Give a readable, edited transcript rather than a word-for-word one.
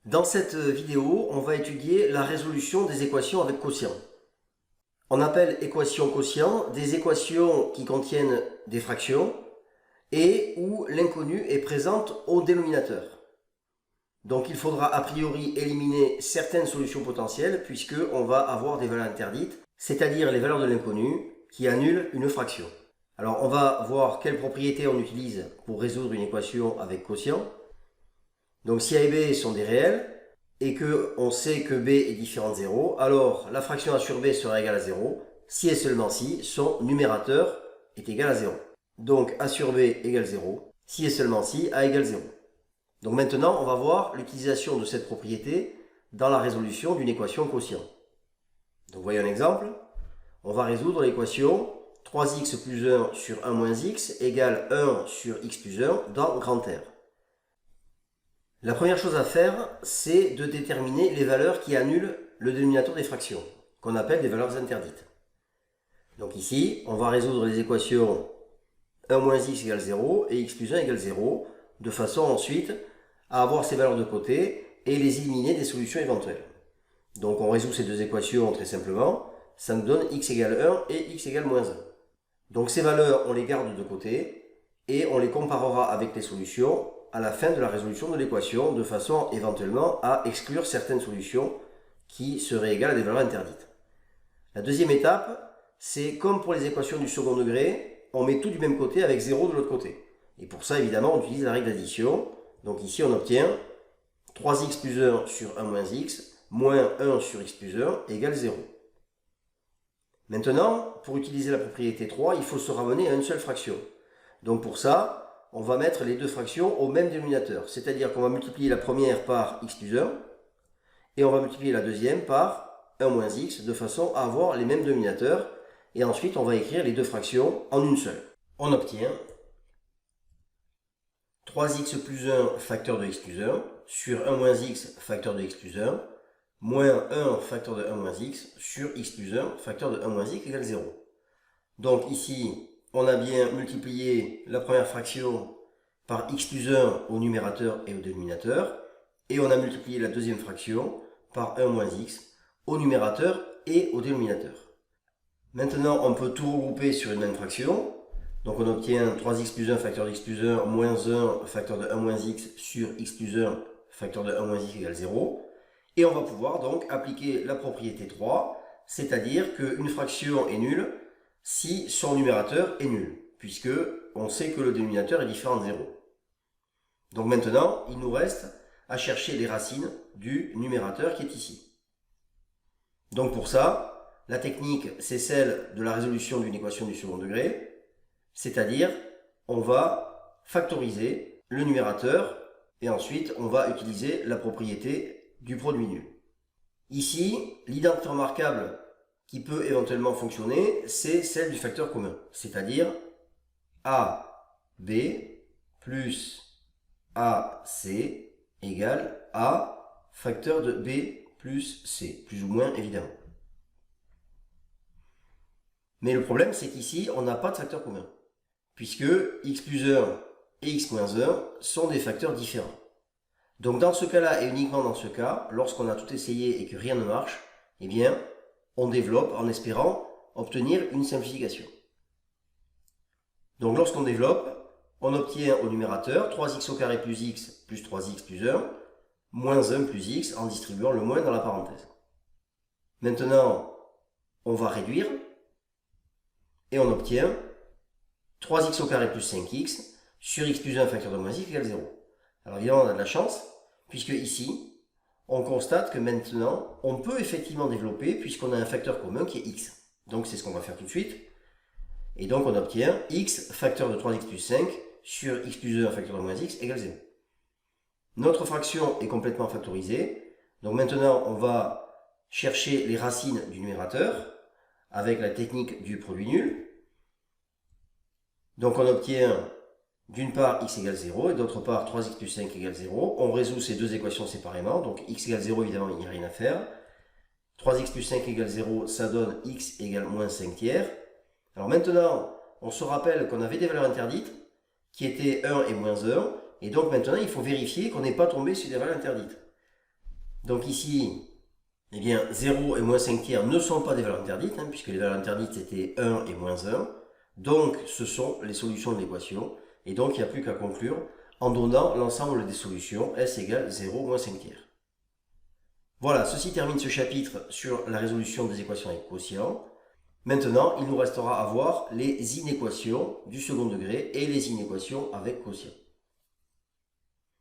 Dans cette vidéo, on va étudier la résolution des équations avec quotient. On appelle équation quotient des équations qui contiennent des fractions et où l'inconnue est présente au dénominateur. Donc il faudra a priori éliminer certaines solutions potentielles puisqu'on va avoir des valeurs interdites, c'est-à-dire les valeurs de l'inconnu qui annulent une fraction. Alors on va voir quelles propriétés on utilise pour résoudre une équation avec quotient. Donc si A et B sont des réels, et qu'on sait que B est différent de 0, alors la fraction A sur B sera égale à 0, si et seulement si son numérateur est égal à 0. Donc A sur B égale 0, si et seulement si A égale 0. Donc maintenant, on va voir l'utilisation de cette propriété dans la résolution d'une équation quotient. Donc voyons un exemple. On va résoudre l'équation 3x plus 1 sur 1 moins x égale 1 sur x plus 1 dans grand R. La première chose à faire, c'est de déterminer les valeurs qui annulent le dénominateur des fractions, qu'on appelle des valeurs interdites. Donc ici, on va résoudre les équations 1 moins x égale 0 et x plus 1 égale 0, de façon ensuite à avoir ces valeurs de côté et les éliminer des solutions éventuelles. Donc on résout ces deux équations très simplement, ça nous donne x égale 1 et x égale moins 1. Donc ces valeurs, on les garde de côté et on les comparera avec les solutions à la fin de la résolution de l'équation, de façon éventuellement à exclure certaines solutions qui seraient égales à des valeurs interdites. La deuxième étape, c'est comme pour les équations du second degré, on met tout du même côté avec 0 de l'autre côté. Et pour ça, évidemment, on utilise la règle d'addition. Donc ici, on obtient 3x plus 1 sur 1 moins x, moins 1 sur x plus 1 égale 0. Maintenant, pour utiliser la propriété 3, il faut se ramener à une seule fraction. Donc pour ça, on va mettre les deux fractions au même dénominateur. C'est-à-dire qu'on va multiplier la première par x plus 1 et on va multiplier la deuxième par 1 moins x de façon à avoir les mêmes dénominateurs. Et ensuite, on va écrire les deux fractions en une seule. On obtient 3x plus 1 facteur de x plus 1 sur 1 moins x facteur de x plus 1 moins 1 facteur de 1 moins x sur x plus 1 facteur de 1 moins x égale 0. Donc ici, on a bien multiplié la première fraction par x plus 1 au numérateur et au dénominateur, et on a multiplié la deuxième fraction par 1 moins x au numérateur et au dénominateur. Maintenant, on peut tout regrouper sur une même fraction, donc on obtient 3x plus 1 facteur de x plus 1 moins 1 facteur de 1 moins x sur x plus 1 facteur de 1 moins x égale 0, et on va pouvoir donc appliquer la propriété 3, c'est-à-dire qu'une fraction est nulle si son numérateur est nul, puisque on sait que le dénominateur est différent de 0. Donc maintenant, il nous reste à chercher les racines du numérateur qui est ici. Donc pour ça, la technique, c'est celle de la résolution d'une équation du second degré, c'est-à-dire on va factoriser le numérateur et ensuite on va utiliser la propriété du produit nul. Ici, l'identité remarquable qui peut éventuellement fonctionner, c'est celle du facteur commun, c'est-à-dire AB plus AC égale A facteur de B plus C, plus ou moins évidemment. Mais le problème, c'est qu'ici, on n'a pas de facteur commun, puisque x plus 1 et x moins 1 sont des facteurs différents. Donc dans ce cas-là, et uniquement dans ce cas, lorsqu'on a tout essayé et que rien ne marche, eh bien, on développe en espérant obtenir une simplification. Donc lorsqu'on développe, on obtient au numérateur 3x au carré plus x plus 3x plus 1, moins 1 plus x en distribuant le moins dans la parenthèse. Maintenant, on va réduire et on obtient 3x au carré plus 5x sur x plus 1 facteur de moins x égale 0. Alors évidemment, on a de la chance, puisque ici, on constate que maintenant, on peut effectivement développer puisqu'on a un facteur commun qui est x. Donc c'est ce qu'on va faire tout de suite. Et donc on obtient x facteur de 3x plus 5 sur x plus 1 facteur de moins x égale 0. Notre fraction est complètement factorisée. Donc maintenant, on va chercher les racines du numérateur avec la technique du produit nul. Donc on obtient d'une part x égale 0 et d'autre part 3x plus 5 égale 0. On résout ces deux équations séparément. Donc x égale 0, évidemment, il n'y a rien à faire. 3x plus 5 égale 0, ça donne x égale moins 5 tiers. Alors maintenant, on se rappelle qu'on avait des valeurs interdites qui étaient 1 et moins 1. Et donc maintenant, il faut vérifier qu'on n'est pas tombé sur des valeurs interdites. Donc ici, eh bien, 0 et moins 5 tiers ne sont pas des valeurs interdites, puisque les valeurs interdites c'était 1 et moins 1. Donc ce sont les solutions de l'équation. Et donc il n'y a plus qu'à conclure en donnant l'ensemble des solutions, S égale 0 moins 5 tiers. Voilà, ceci termine ce chapitre sur la résolution des équations avec quotient. Maintenant, il nous restera à voir les inéquations du second degré et les inéquations avec quotient.